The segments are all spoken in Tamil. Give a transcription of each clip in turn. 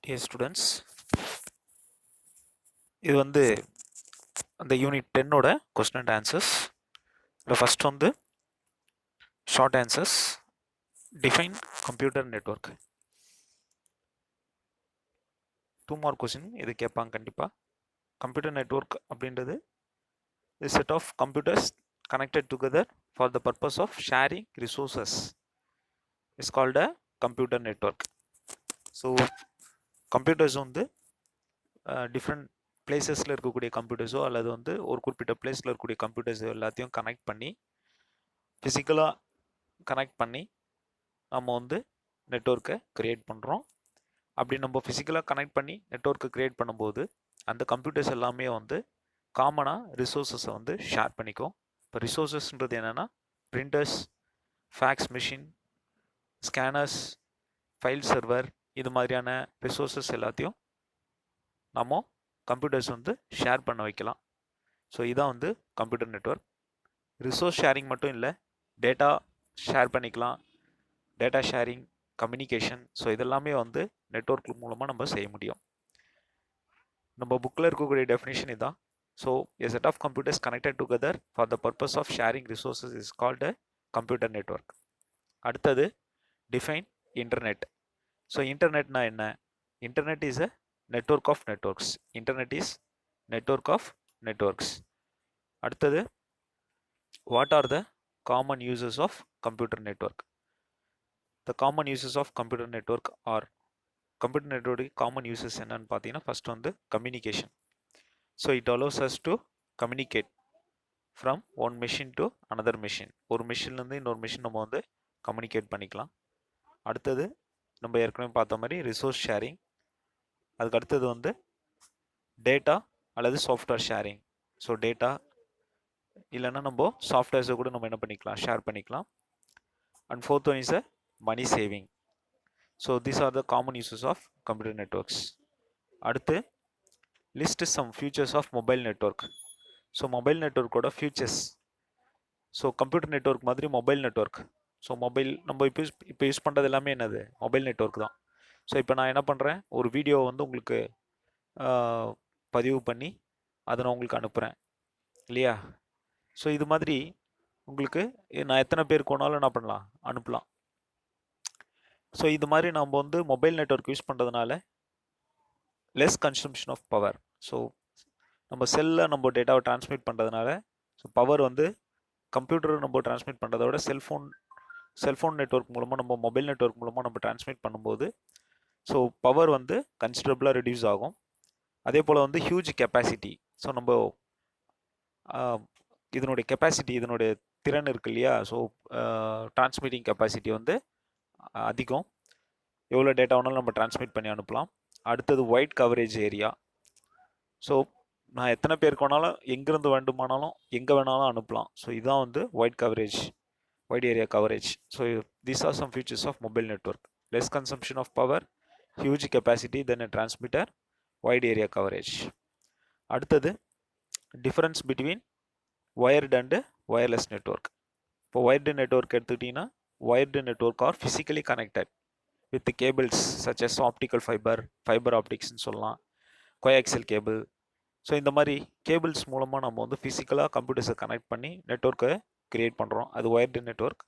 Dear students, இது வந்து அந்த யூனிட் 10ஓட கொஸ்டின் அண்ட் ஆன்சர்ஸ். இதில் ஃபஸ்ட் வந்து short answers. Define computer network. 2 mark question இது கேட்பாங்க கண்டிப்பாக. கம்ப்யூட்டர் நெட்வொர்க் அப்படின்றது a set of computers connected together for the purpose of sharing resources is called a computer network. So computers வந்து டிஃப்ரெண்ட் பிளேசஸில் இருக்கக்கூடிய கம்ப்யூட்டர்ஸோ அல்லது வந்து ஒரு குறிப்பிட்ட பிளேஸில் இருக்கக்கூடிய கம்ப்யூட்டர்ஸ் எல்லாத்தையும் கனெக்ட் பண்ணி ஃபிசிக்கலாக கனெக்ட் பண்ணி நம்ம வந்து நெட்வொர்க்கை க்ரியேட் பண்ணுறோம். அப்படி நம்ம ஃபிசிக்கலாக கனெக்ட் பண்ணி நெட்வொர்க்கை க்ரியேட் பண்ணும்போது அந்த கம்ப்யூட்டர்ஸ் எல்லாமே வந்து காமனாக ரிசோர்ஸஸை வந்து ஷேர் பண்ணிக்கும். இப்போ ரிசோர்ஸஸ்ன்றது என்னென்னா printers, facts machine, scanners, file server, இது மாதிரியான ரிசோர்ஸஸ் எல்லாத்தையும் நம்ம கம்ப்யூட்டர்ஸ் வந்து ஷேர் பண்ண வைக்கலாம். ஸோ இதான் வந்து கம்ப்யூட்டர் நெட்வொர்க். ரிசோர்ஸ் ஷேரிங் மட்டும் இல்லை, டேட்டா ஷேர் பண்ணிக்கலாம், டேட்டா ஷேரிங், கம்யூனிகேஷன். ஸோ இதெல்லாமே வந்து நெட்வொர்க் மூலமாக நம்ம செய்ய முடியும். நம்ம புக்கில் இருக்கக்கூடிய டெஃபினேஷன் இதுதான். So a set of computers connected together for the purpose of sharing resources is called a computer network. அடுத்தது டிஃபைன் இன்டர்நெட். ஸோ இன்டர்நெட்னா என்ன? Internet is a network of networks. Internet is network of networks. அடுத்தது what are the common uses of computer network? The common uses of computer network are computer network common uses என்னன்னு பார்த்தீங்கன்னா ஃபர்ஸ்ட் வந்து communication. So it allows us to communicate from one machine to another machine. ஒரு மெஷின்லேருந்து இன்னொரு மெஷின் நம்ம வந்து கம்யூனிகேட் பண்ணிக்கலாம். அடுத்தது நம்ம ஏற்கனவே பார்த்த மாதிரி ரிசோர்ஸ் ஷேரிங். அதுக்கு அடுத்தது வந்து டேட்டா அல்லது சாஃப்ட்வேர் ஷேரிங். ஸோ டேட்டா இல்லைன்னா நம்ம சாஃப்ட்வேர்ஸை கூட நம்ம என்ன பண்ணிக்கலாம், ஷேர் பண்ணிக்கலாம். And fourth one is a money saving. So these are the common uses of computer networks. அடுத்து list some features of mobile network. So mobile நெட்வொர்க்கோட ஃபியூச்சர்ஸ். ஸோ கம்ப்யூட்டர் நெட்வொர்க் மாதிரி மொபைல் நெட்வொர்க். ஸோ மொபைல் நம்ம இப்போ யூஸ் பண்ணுறது எல்லாமே என்னது, மொபைல் நெட்வொர்க் தான். ஸோ இப்போ நான் என்ன பண்ணுறேன், ஒரு வீடியோ வந்து உங்களுக்கு பதிவு பண்ணி அதை நான் உங்களுக்கு அனுப்புகிறேன் இல்லையா? ஸோ இது மாதிரி உங்களுக்கு நான் எத்தனை பேருக்கு வேணாலும் என்ன பண்ணலாம், அனுப்பலாம். ஸோ இது மாதிரி நம்ம வந்து மொபைல் நெட்வொர்க் யூஸ் பண்ணுறதுனால less consumption of power. So நம்ம செல்லில் நம்ம டேட்டாவை டிரான்ஸ்மிட் பண்ணுறதுனால ஸோ பவர் வந்து கம்ப்யூட்டர் நம்ம டிரான்ஸ்மிட் பண்ணுறத விட செல்ஃபோன் நெட்வொர்க் மூலமாக நம்ம மொபைல் நெட்வொர்க் மூலமாக நம்ம டிரான்ஸ்மிட் பண்ணும்போது ஸோ பவர் வந்து கன்சிடரபிளாக ரெடியூஸ் ஆகும். அதே போல் வந்து ஹியூஜ் கெப்பாசிட்டி. ஸோ நம்ம இதனுடைய கெப்பாசிட்டி, இதனுடைய திறன் இருக்கு இல்லையா? ஸோ டிரான்ஸ்மிட்டிங் கெப்பாசிட்டி வந்து அதிகம். எவ்வளோ டேட்டா வேணாலும் நம்ம டிரான்ஸ்மிட் பண்ணி அனுப்பலாம். அடுத்தது வைட் கவரேஜ் ஏரியா. ஸோ நான் எத்தனை பேருக்கு வேணாலும் எங்கேருந்து வேண்டுமானாலும் எங்கே வேணாலும் அனுப்பலாம். ஸோ இதுதான் வந்து wide area coverage. So these are some features of mobile network. Less consumption of power, huge capacity, then a transmitter, wide area coverage. அடுத்தது difference between wired and wireless network. இப்போ வயர்டு நெட்வொர்க் எடுத்துக்கிட்டிங்கன்னா wired network are physically connected with cables such as optical fibre ஆப்டிக்ஸ்ன்னு சொல்லலாம், கோஆக்சியல் கேபிள். ஸோ இந்த மாதிரி கேபிள்ஸ் மூலமாக நம்ம வந்து ஃபிசிக்கலாக கம்ப்யூட்டர்ஸை கனெக்ட் பண்ணி நெட்வொர்க்கை க்ரியேட் பண்ணுறோம். அது வயர்டு நெட்வொர்க்.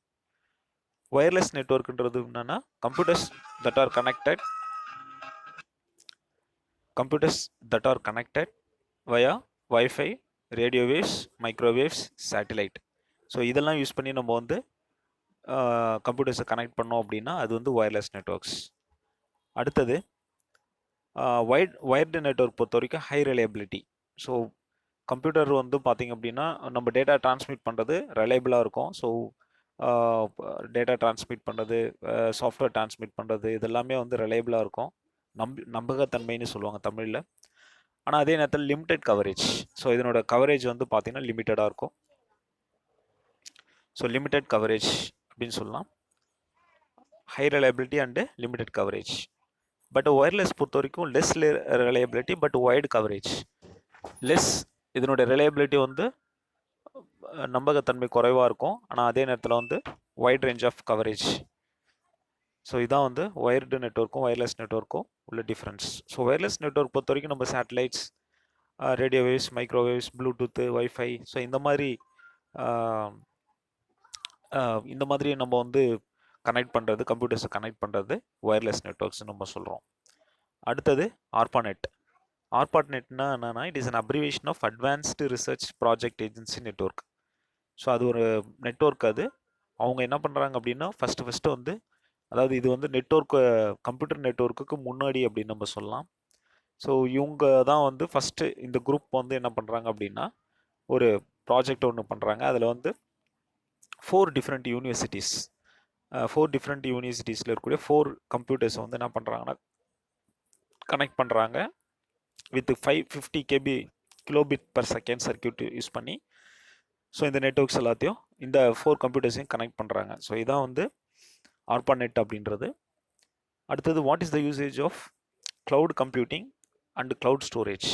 வயர்லெஸ் நெட்வொர்க்ன்றது என்னென்னா computers that R connected via wifi, radio waves, microwaves, satellite. So இதெல்லாம் யூஸ் பண்ணி நம்ம வந்து கம்ப்யூட்டர்ஸை கனெக்ட் பண்ணோம் அப்படின்னா அது வந்து வயர்லெஸ் நெட்வொர்க்ஸ். அடுத்தது வயர்டு நெட்வொர்க் பொறுத்த வரைக்கும் ஹை ரிலையபிலிட்டி. ஸோ கம்ப்யூட்டர் வந்து பார்த்திங்க அப்படின்னா நம்ம டேட்டா டிரான்ஸ்மிட் பண்ணுறது ரிலையபிளாக இருக்கும். ஸோ டேட்டா டிரான்ஸ்மிட் பண்ணுறது, சாஃப்ட்வேர் டிரான்ஸ்மிட் பண்ணுறது, இதெல்லாமே வந்து ரிலையபிளாக இருக்கும். நம்பகத்தன்மைன்னு சொல்லுவாங்க தமிழில். ஆனால் அதே நேரத்தில் லிமிடெட் கவரேஜ். ஸோ இதனோட கவரேஜ் வந்து பார்த்திங்கன்னா லிமிட்டடாக இருக்கும். ஸோ லிமிடெட் கவரேஜ் அப்படின்னு சொல்லலாம். High reliability and limited coverage. But wireless பொறுத்த வரைக்கும் less reliability but wide coverage. இதனுடைய ரிலையபிலிட்டி வந்து நம்பகத்தன்மை குறைவாக இருக்கும். ஆனால் அதே நேரத்தில் வந்து wide range of coverage. So இதான் வந்து ஒயர்டு நெட்ஒர்க்கும் ஒயர்லெஸ் நெட்ஒர்க்கும் உள்ள டிஃப்ரென்ஸ். ஸோ ஒயர்லெஸ் நெட்ஒர்க் பொறுத்த வரைக்கும் நம்ம satellites, radio waves, microwaves, bluetooth, wifi, so இந்த மாதிரி நம்ம வந்து கனெக்ட் பண்ணுறது, கம்ப்யூட்டர்ஸை கனெக்ட் பண்ணுறது ஒயர்லெஸ் நெட்ஒர்க்ஸ்னு நம்ம சொல்கிறோம். அடுத்தது ஆர்பானெட். ஆர்பானெட்னா என்னன்னா, it is an abbreviation of advanced research project agency network. So அது ஒரு நெட்ஒர்க். அது அவங்க என்ன பண்ணுறாங்க அப்படின்னா, ஃபஸ்ட்டு வந்து, அதாவது இது வந்து நெட்ஒர்க்கு, கம்ப்யூட்டர் நெட்ஒர்க்குக்கு முன்னாடி அப்படின்னு நம்ம சொல்லலாம். ஸோ இவங்க தான் வந்து ஃபஸ்ட்டு இந்த குரூப் வந்து என்ன பண்ணுறாங்க அப்படின்னா, ஒரு ப்ராஜெக்ட் ஒன்று பண்ணுறாங்க. அதில் வந்து 4 டிஃப்ரெண்ட் யூனிவர்சிட்டிஸ், 4 டிஃப்ரெண்ட் யூனிவர்சிட்டிஸில் இருக்கக்கூடிய 4 கம்ப்யூட்டர்ஸை வந்து என்ன பண்ணுறாங்கன்னா கனெக்ட் பண்ணுறாங்க with 550 kilobit per second circuit use பண்ணி. ஸோ இந்த நெட்ஒர்க்ஸ் எல்லாத்தையும் இந்த 4 கம்ப்யூட்டர்ஸையும் கனெக்ட் பண்ணுறாங்க. ஸோ இதான் வந்து ஆர்பானெட் அப்படின்றது. அடுத்தது, what is the usage of cloud computing and cloud storage?